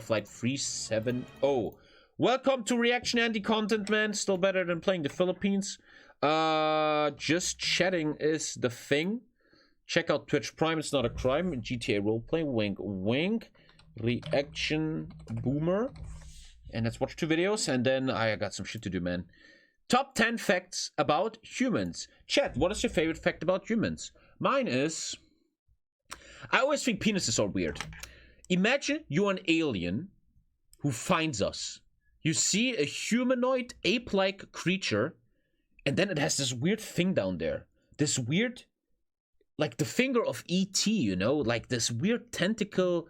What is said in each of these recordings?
Flight 370. Welcome to Reaction Anti-Content, man. Still better than playing the Philippines. Just chatting is the thing. Check out Twitch Prime, it's not a crime. GTA roleplay, wink wink. Reaction Boomer. And let's watch 2 videos, and then I got some shit to do, man. Top 10 facts about humans. Chat, what is your favorite fact about humans? Mine is... I always think penises are weird. Imagine you're an alien who finds us. You see a humanoid, ape-like creature, and then it has this weird thing down there. This weird... like the finger of E.T., you know? Like this weird tentacle...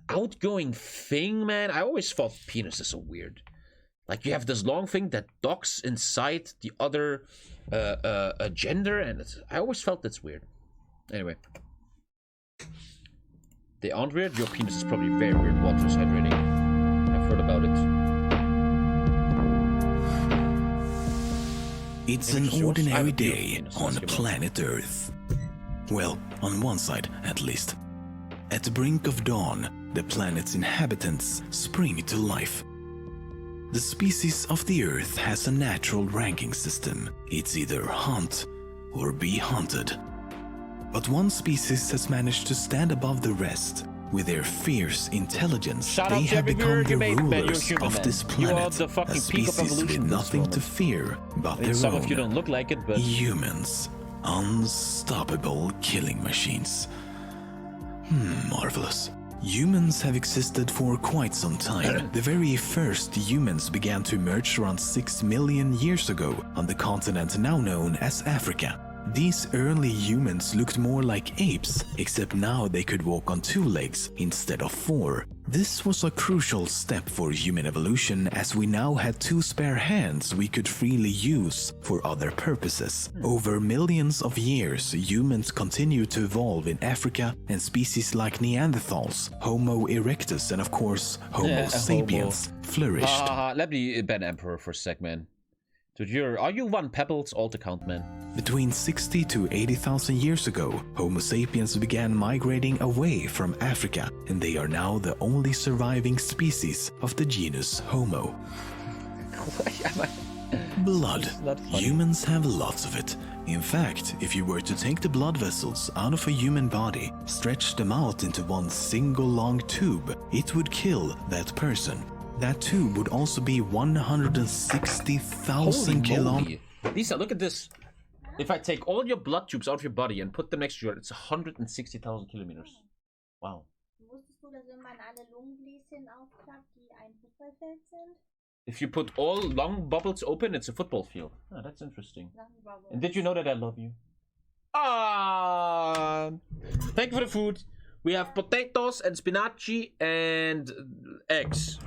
outgoing thing, man. I always thought penises are weird. Like you have this long thing that docks inside the other gender, and I always felt that's weird. Anyway, they aren't weird. Your penis is probably very weird. Water is hydrating. I've heard about it. It's an ordinary day on planet Earth. Well, on one side at least. At the brink of dawn, the planet's inhabitants spring to life. The species of the Earth has a natural ranking system. It's either hunt or be hunted. But one species has managed to stand above the rest. With their fierce intelligence, they have become the rulers of this planet. A species with nothing to fear but their own. Some of you don't look like it, but... humans. Unstoppable killing machines. Marvelous. Humans have existed for quite some time. The very first humans began to emerge around 6 million years ago on the continent now known as Africa. These early humans looked more like apes, except now they could walk on 2 legs instead of 4. This was a crucial step for human evolution, as we now had 2 spare hands we could freely use for other purposes. Over millions of years, humans continued to evolve in Africa, and species like Neanderthals, Homo erectus, and of course Homo sapiens flourished. Let me ban Emperor for a sec, man. Dude, are you one Pebbles all to count, man? Between 60 to 80,000 years ago, Homo sapiens began migrating away from Africa, and they are now the only surviving species of the genus Homo. Blood. Humans have lots of it. In fact, if you were to take the blood vessels out of a human body, stretch them out into one single long tube, it would kill that person. That tube would also be 160,000 kilometers. Lisa, look at this. If I take all your blood tubes out of your body and put them next to you, it's 160,000 kilometers. Wow. If you put all lung bubbles open, it's a football field. Oh, that's interesting. And did you know that I love you? Thank you for the food. We have potatoes and spinach and eggs.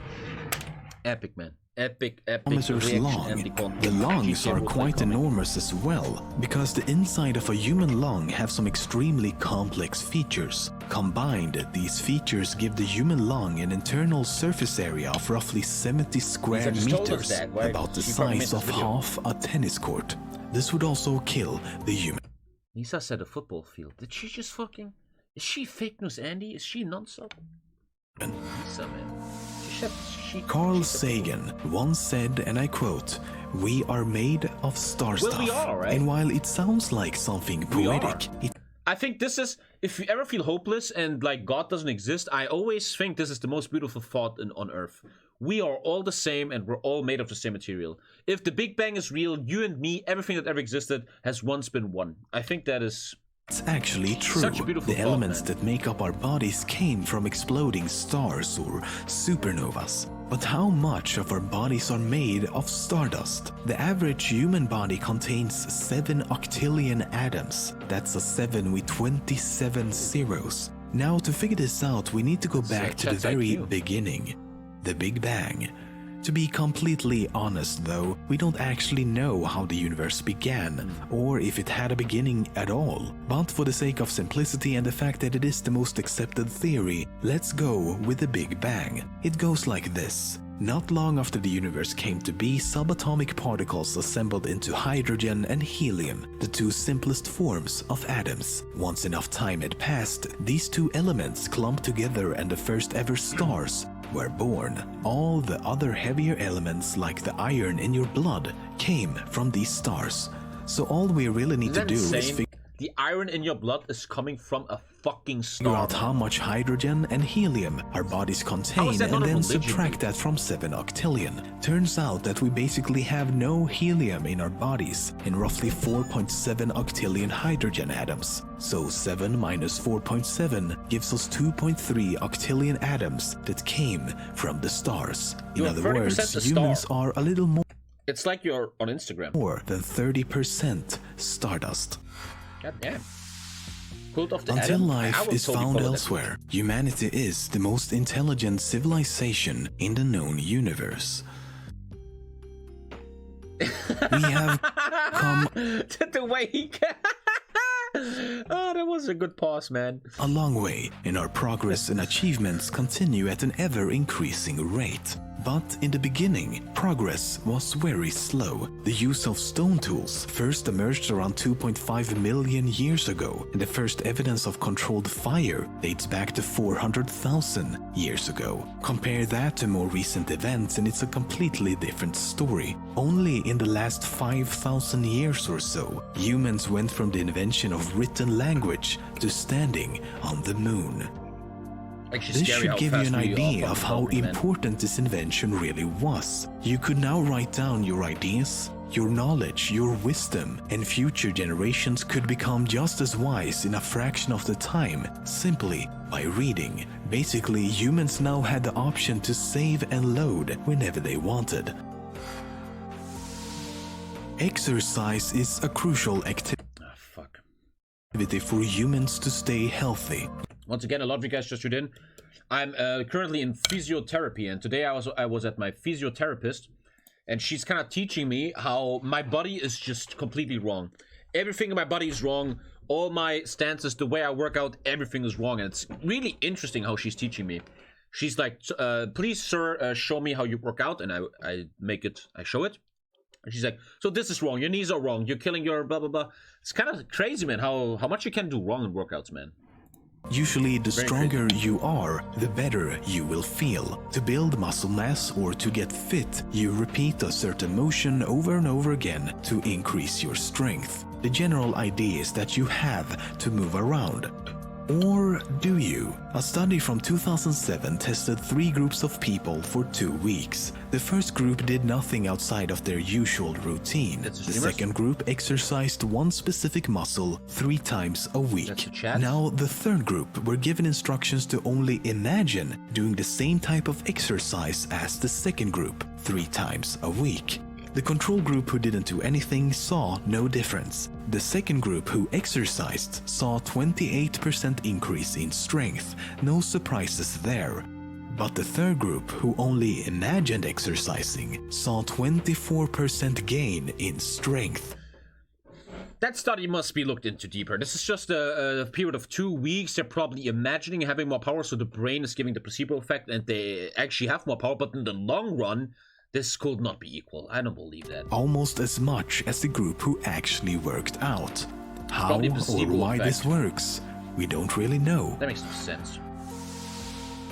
Epic, man. Epic. Long. The lungs are quite enormous as well, because the inside of a human lung have some extremely complex features. Combined, these features give the human lung an internal surface area of roughly 70 square meters, about the size of half a tennis court. This would also kill the human. Lisa said a football field. Did she just fucking... Is she fake news, Andy? Is she non-stop? Lisa, man. Carl Sagan once said, and I quote, "We are made of star stuff." We are, right? And while it sounds like something poetic, I think this is, if you ever feel hopeless and like God doesn't exist, I always think this is the most beautiful thought on Earth. We are all the same, and we're all made of the same material. If the Big Bang is real, you and me, everything that ever existed has once been one. I think that is... It's actually true. The elements that make up our bodies came from exploding stars or supernovas. But how much of our bodies are made of stardust? The average human body contains 7 octillion atoms. That's a 7 with 27 zeros. Now, to figure this out, we need to go back to the very beginning. The Big Bang. To be completely honest though, we don't actually know how the universe began, or if it had a beginning at all. But for the sake of simplicity and the fact that it is the most accepted theory, let's go with the Big Bang. It goes like this. Not long after the universe came to be, subatomic particles assembled into hydrogen and helium, the 2 simplest forms of atoms. Once enough time had passed, these 2 elements clumped together and the first ever stars were born. All the other heavier elements like the iron in your blood came from these stars. So all we really need to do is figure the iron in your blood is coming from a fucking figure star. out how much hydrogen and helium our bodies contain and then subtract that from 7 octillion. Turns out that we basically have no helium in our bodies and roughly 4.7 octillion hydrogen atoms. So 7 minus 4.7 gives us 2.3 octillion atoms that came from the stars. In other words, humans are a little more. It's like you're on Instagram. More than 30% stardust. God damn. Cult of the Until Atom? life is found elsewhere, humanity is the most intelligent civilization in the known universe. We have come the way he oh, that was a good pause, man. a long way, and our progress and achievements continue at an ever-increasing rate. But in the beginning, progress was very slow. The use of stone tools first emerged around 2.5 million years ago, and the first evidence of controlled fire dates back to 400,000 years ago. Compare that to more recent events and it's a completely different story. Only in the last 5,000 years or so, humans went from the invention of written language to standing on the moon. This should give you an idea of how important this invention really was. You could now write down your ideas, your knowledge, your wisdom, and future generations could become just as wise in a fraction of the time, simply by reading. Basically, humans now had the option to save and load whenever they wanted. Exercise is a crucial activity for humans to stay healthy. Once again, a lot of you guys just tuned in. I'm currently in physiotherapy, and today I was at my physiotherapist, and she's kind of teaching me how my body is just completely wrong. Everything in my body is wrong. All my stances, the way I work out, everything is wrong, and it's really interesting how she's teaching me. She's like, please, sir, show me how you work out, and I show it. And she's like, so this is wrong. Your knees are wrong. You're killing your blah, blah, blah. It's kind of crazy, man, how much you can do wrong in workouts, man. Usually, the stronger you are, the better you will feel. To build muscle mass or to get fit, you repeat a certain motion over and over again to increase your strength. The general idea is that you have to move around. Or do you? A study from 2007 tested 3 groups of people for 2 weeks. The first group did nothing outside of their usual routine. The second group exercised one specific muscle 3 times a week. Now the third group were given instructions to only imagine doing the same type of exercise as the second group 3 times a week. The control group who didn't do anything saw no difference. The second group who exercised saw 28% increase in strength, no surprises there. But the third group who only imagined exercising saw 24% gain in strength. That study must be looked into deeper. This is just a period of 2 weeks. They're probably imagining having more power, so the brain is giving the placebo effect and they actually have more power, but in the long run, this could not be equal. I don't believe that. Almost as much as the group who actually worked out. How or why this works, we don't really know. That makes no sense.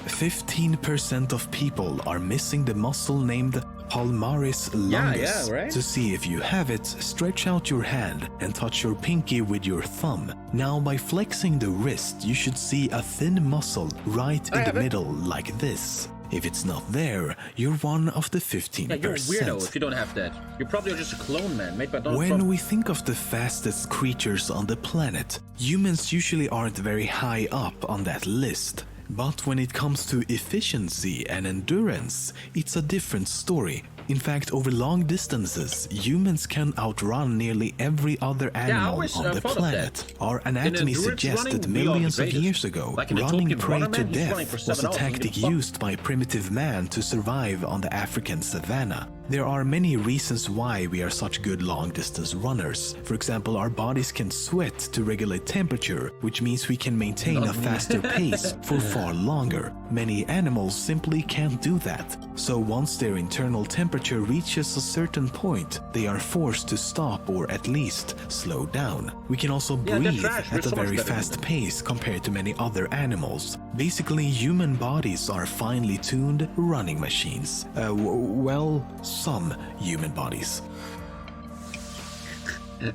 15% of people are missing the muscle named palmaris longus. right? To see if you have it, stretch out your hand and touch your pinky with your thumb. Now by flexing the wrist, you should see a thin muscle right in the middle like this. If it's not there, you're one of the 15%. Yeah, you're a weirdo if you don't have that. You're probably just a clone, man, made by Donald Trump. When we think of the fastest creatures on the planet, humans usually aren't very high up on that list. But when it comes to efficiency and endurance, it's a different story. In fact, over long distances, humans can outrun nearly every other animal on the planet. Our anatomy suggests that millions of years ago, running prey to death was a tactic used by primitive man to survive on the African savanna. There are many reasons why we are such good long-distance runners. For example, our bodies can sweat to regulate temperature, which means we can maintain a faster pace for far longer. Many animals simply can't do that. So once their internal temperature reaches a certain point, they are forced to stop or at least slow down. We can also breathe at a very fast pace compared to many other animals. Basically, human bodies are finely tuned running machines. Well, some human bodies.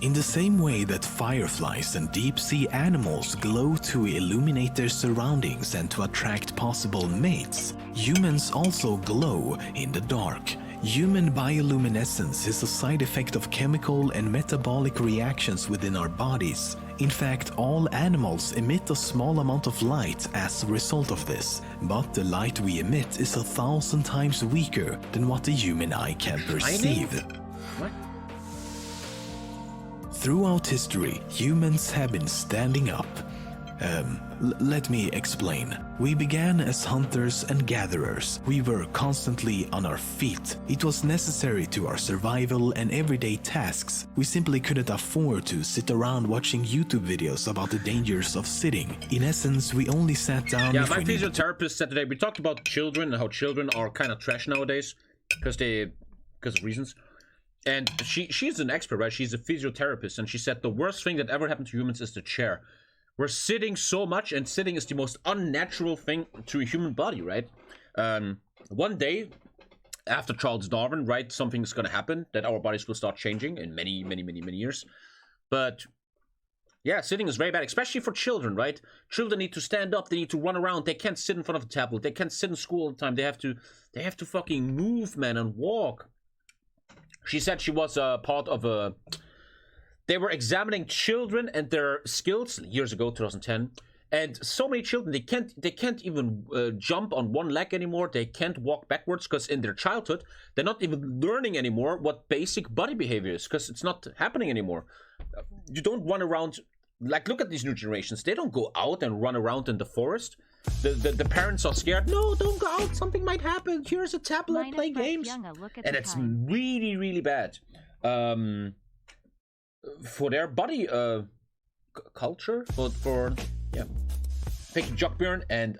In the same way that fireflies and deep-sea animals glow to illuminate their surroundings and to attract possible mates, humans also glow in the dark. Human bioluminescence is a side effect of chemical and metabolic reactions within our bodies. In fact, all animals emit a small amount of light as a result of this, but the light we emit is 1,000 times weaker than what the human eye can perceive. What? Throughout history, humans have been standing up. Let me explain. We began as hunters and gatherers. We were constantly on our feet. It was necessary to our survival and everyday tasks. We simply couldn't afford to sit around watching YouTube videos about the dangers of sitting. In essence, we only sat down. Yeah, my physiotherapist said today, we talked about children and how children are kind of trash nowadays because of reasons. And she's an expert, right? She's a physiotherapist, and she said the worst thing that ever happened to humans is the chair. We're sitting so much, and sitting is the most unnatural thing to a human body, right? One day, after Charles Darwin, right, something's gonna happen that our bodies will start changing in many, many, many, many years. But yeah, sitting is very bad, especially for children, right? Children need to stand up, they need to run around, they can't sit in front of a tablet, they can't sit in school all the time, they have to fucking move, man, and walk. She said she was part of a... They were examining children and their skills years ago, 2010. And so many children, they can't even jump on one leg anymore. They can't walk backwards because in their childhood, they're not even learning anymore what basic body behavior is because it's not happening anymore. You don't run around... Like, look at these new generations. They don't go out and run around in the forest. The parents are scared. No, don't go out. Something might happen. Here's a tablet. Play games. And it's really, really bad. For their body culture. For yeah. Thank you, Jockbjörn and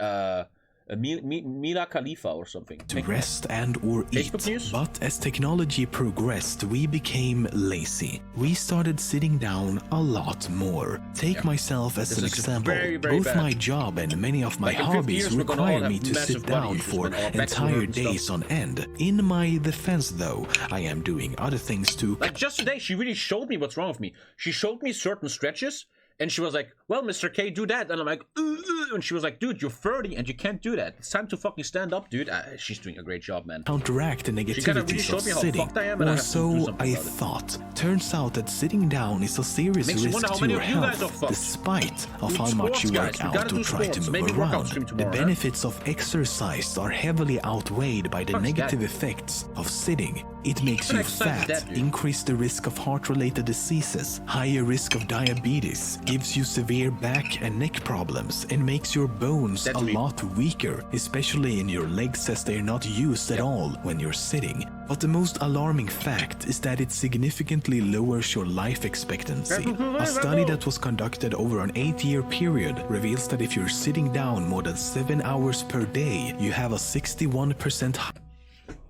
Mila Khalifa or something. To rest and or eat. But as technology progressed, we became lazy. We started sitting down a lot more. Take myself as an example. Both bad. My job and many of my hobbies require me to sit down for entire days on end. In my defense though, I am doing other things too. Like just today, she really showed me what's wrong with me. She showed me certain stretches. And she was like, well, Mr. K, do that. And I'm like, and she was like, dude, you're 30 and you can't do that. It's time to fucking stand up, dude. She's doing a great job, man. Counteract the negativities of sitting, or so I thought. Turns out that sitting down is a serious risk to your health, despite of how much you work out or try to move around. The benefits of exercise are heavily outweighed by the negative effects of sitting. It makes you fat, increase the risk of heart-related diseases, higher risk of diabetes, gives you severe back and neck problems, and makes your bones a lot weaker, especially in your legs as they are not used at all when you're sitting. But the most alarming fact is that it significantly lowers your life expectancy. A study that was conducted over an 8-year period reveals that if you're sitting down more than 7 hours per day, you have a 61%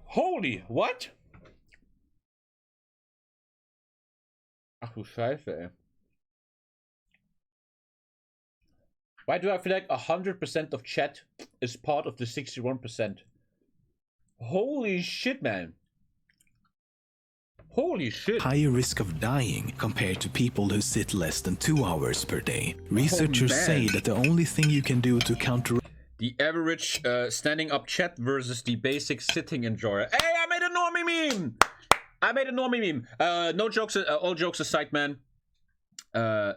Holy, what? Ach du Scheiße, ey. Why do I feel like 100% of chat is part of the 61%? Holy shit, man. Holy shit. Higher risk of dying compared to people who sit less than 2 hours per day. Researchers say that the only thing you can do to counter the average standing up chat versus the basic sitting enjoyer. Hey, I made a normie meme! No jokes, all jokes aside, man. Yeah.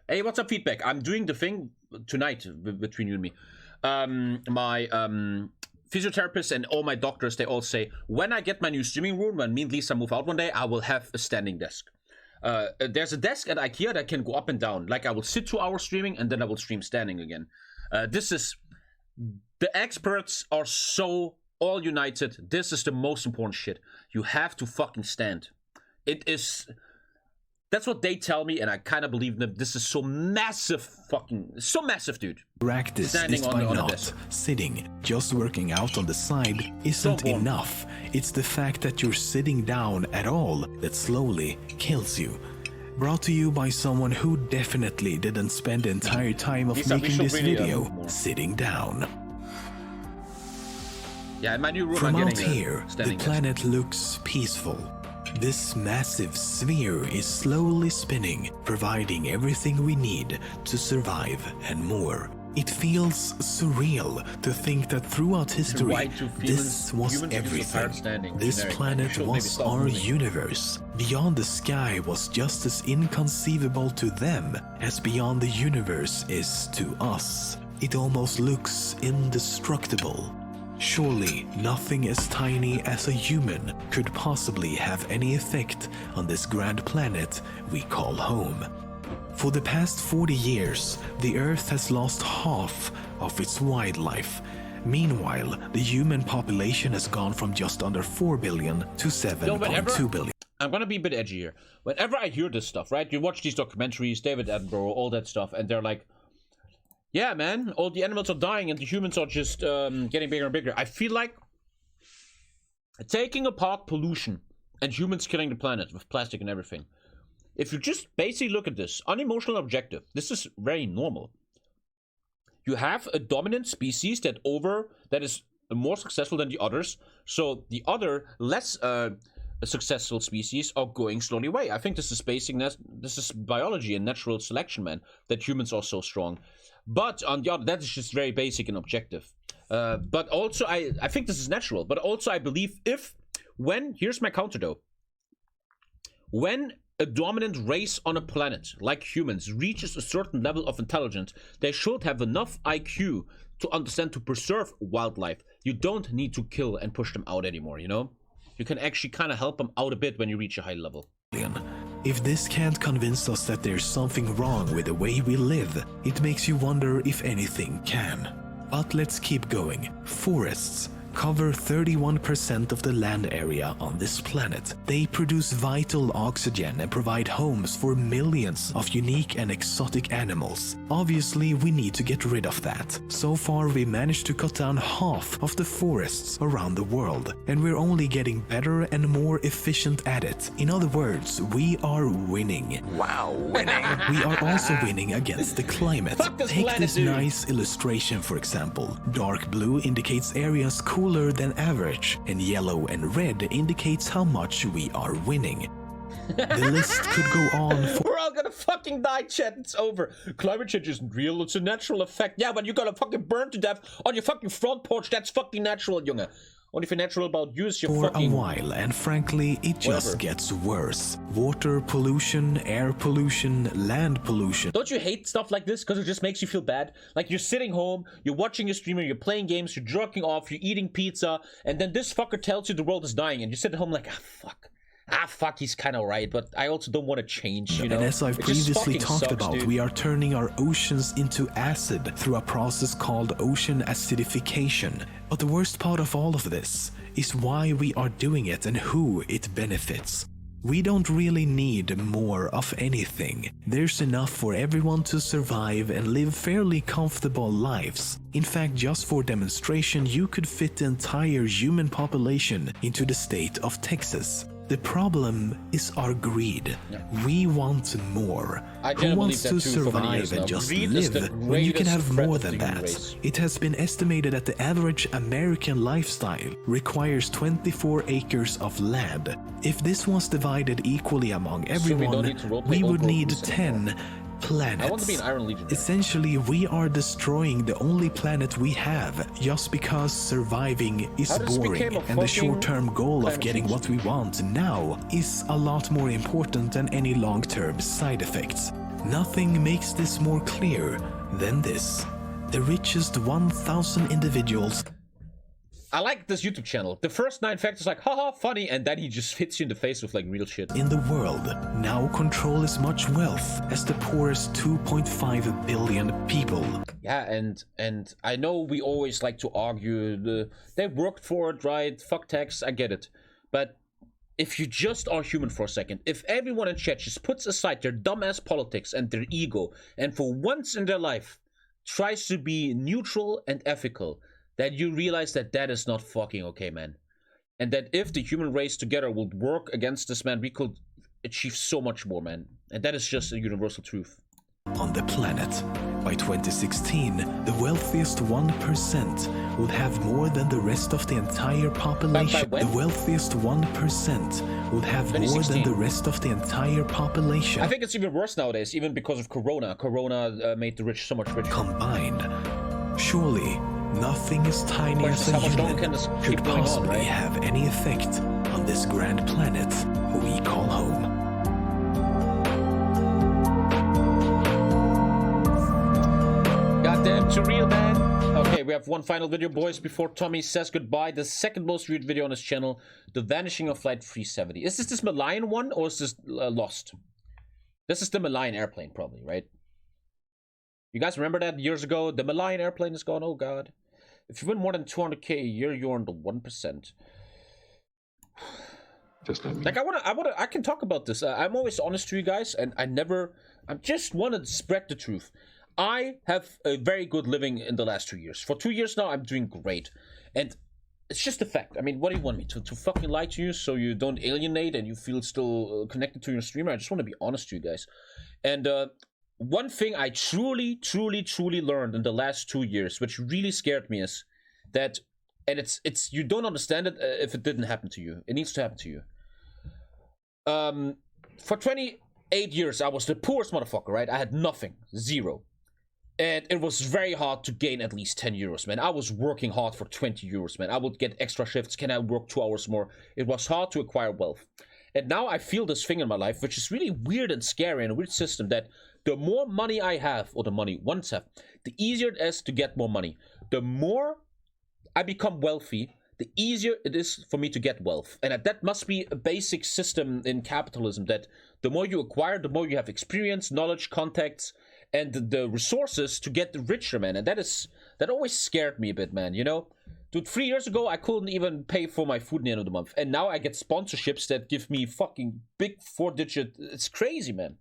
Hey, what's up, feedback? I'm doing the thing tonight between you and me. My physiotherapist and all my doctors, they all say, when I get my new streaming room, when me and Lisa move out one day, I will have a standing desk. There's a desk at IKEA that can go up and down. Like I will sit 2 hours streaming and then I will stream standing again. The experts are so all united. This is the most important shit. You have to fucking stand. It is That's what they tell me, and I kind of believe them. This is so massive, so massive, dude. Practice is by not sitting. Just working out on the side isn't enough. It's the fact that you're sitting down at all that slowly kills you. Brought to you by someone who definitely didn't spend the entire time of making this video sitting down. Yeah, in my new room, from out here, the planet looks peaceful. This massive sphere is slowly spinning, providing everything we need to survive and more. It feels surreal to think that throughout history, this was everything. This planet was our universe. Beyond the sky was just as inconceivable to them as beyond the universe is to us. It almost looks indestructible. Surely nothing as tiny as a human could possibly have any effect on this grand planet we call home. For the past 40 years, the Earth has lost half of its wildlife. Meanwhile, the human population has gone from just under 4 billion to 7.2 billion. I'm gonna be a bit edgy here. Whenever I hear this stuff, right? You watch these documentaries, David Attenborough, all that stuff, and they're like, yeah, man, all the animals are dying and the humans are just getting bigger and bigger. I feel like taking apart pollution and humans killing the planet with plastic and everything. If you just basically look at this, unemotional objective, this is very normal. You have a dominant species that is more successful than the others. So the other less successful species are going slowly away. I think this is this is biology and natural selection, man, that humans are so strong. But on the other, that is just very basic and objective. But also, I think this is natural. But also, I believe here's my counter though. When a dominant race on a planet, like humans, reaches a certain level of intelligence, they should have enough IQ to understand to preserve wildlife. You don't need to kill and push them out anymore, you know? You can actually kind of help them out a bit when you reach a high level. If this can't convince us that there's something wrong with the way we live, it makes you wonder if anything can. But let's keep going. Forests cover 31% of the land area on this planet. They produce vital oxygen and provide homes for millions of unique and exotic animals. Obviously, we need to get rid of that. So far, we managed to cut down half of the forests around the world, and we're only getting better and more efficient at it. In other words, we are winning. Wow, winning! We are also winning against the climate. Take this nice illustration, for example. Dark blue indicates areas cooler than average, and yellow and red indicates how much we are winning. The list could go on for— We're all gonna fucking die, chat. It's over. Climate change isn't real. It's a natural effect. Yeah, but you're gonna fucking burn to death on your fucking front porch. That's fucking natural, Junge. Only if you're natural about you is your fucking— For a while, and frankly, it just gets worse. Water pollution, air pollution, land pollution. Don't you hate stuff like this? Because it just makes you feel bad? Like you're sitting home, you're watching a streamer, you're playing games, you're jerking off, you're eating pizza, and then this fucker tells you the world is dying, and you sit at home like, fuck, he's kind of right, but I also don't want to change, you know? And as I've previously talked about, we are turning our oceans into acid through a process called ocean acidification. But the worst part of all of this is why we are doing it and who it benefits. We don't really need more of anything. There's enough for everyone to survive and live fairly comfortable lives. In fact, just for demonstration, you could fit the entire human population into the state of Texas. The problem is our greed. Yeah. We want more. Who wants to survive and just live when you can have more than that? It has been estimated that the average American lifestyle requires 24 acres of land. If this was divided equally among everyone, we would need 10 planets. I want to be an Iron Legion. Essentially, we are destroying the only planet we have just because surviving is boring, and the short-term goal of getting what we want now is a lot more important than any long-term side effects. Nothing makes this more clear than this. The richest 1,000 individuals— I like this YouTube channel. The first 9 facts is like, haha, funny, and then he just hits you in the face with like real shit. In the world now control as much wealth as the poorest 2.5 billion people. Yeah, and I know we always like to argue they worked for it, right? Fuck tax, I get it. But if you just are human for a second, if everyone in chat just puts aside their dumbass politics and their ego, and for once in their life tries to be neutral and ethical, that you realize that that is not fucking okay, man. And that if the human race together would work against this, man, we could achieve so much more, man. And that is just a universal truth. On the planet. By 2016, the wealthiest 1% would have more than the rest of the entire population. The wealthiest 1% would have more than the rest of the entire population. I think it's even worse nowadays, even because of Corona. Corona made the rich so much richer. Combined. Surely, nothing as tiny as a human could possibly have any effect on this grand planet we call home. Goddamn, too real, man. Okay, we have one final video, boys, before Tommy says goodbye. The second most viewed video on his channel, the vanishing of Flight 370. Is this Malayan one, or is this Lost? This is the Malayan airplane, probably, right? You guys remember that years ago? The Malayan airplane is gone. Oh god. If you win more than 200k a year, you're on the 1%. Just let me. Like I can talk about this. I'm always honest to you guys, and I just wanted to spread the truth. I have a very good living in the last 2 years. For 2 years now, I'm doing great. And it's just a fact. I mean, what do you want me to fucking lie to you so you don't alienate and you feel still connected to your streamer? I just want to be honest to you guys. And one thing I truly learned in the last 2 years, which really scared me, is that, and it's you don't understand it if it didn't happen to you. It needs to happen to you. For 28 years, I was the poorest motherfucker, right? I had nothing, zero. And it was very hard to gain at least 10 euros, man. I was working hard for 20 euros, man. I would get extra shifts. Can I work 2 hours more? It was hard to acquire wealth. And now I feel this thing in my life, which is really weird and scary and a weird system, that the more money I have, or the money ones have, the easier it is to get more money. The more I become wealthy, the easier it is for me to get wealth. And that must be a basic system in capitalism, that the more you acquire, the more you have experience, knowledge, contacts, and the resources to get richer, man. And that always scared me a bit, man, you know? Dude, 3 years ago, I couldn't even pay for my food in the end of the month. And now I get sponsorships that give me fucking big 4-digit... It's crazy, man.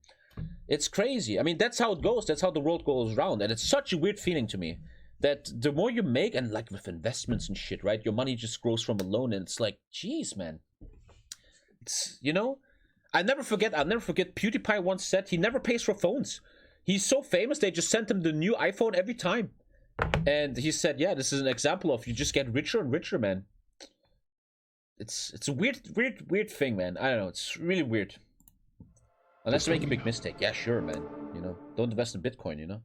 It's crazy. I mean, that's how it goes. That's how the world goes around. And it's such a weird feeling to me, that the more you make, and like with investments and shit, right? Your money just grows from alone. And it's like, jeez, man. It's, you know? I'll never forget PewDiePie once said he never pays for phones. He's so famous, they just sent him the new iPhone every time. And he said, yeah, this is an example of you just get richer and richer, man. It's a weird thing, man. I don't know, it's really weird. Unless you make a big mistake. Yeah, sure, man. You know, don't invest in Bitcoin, you know.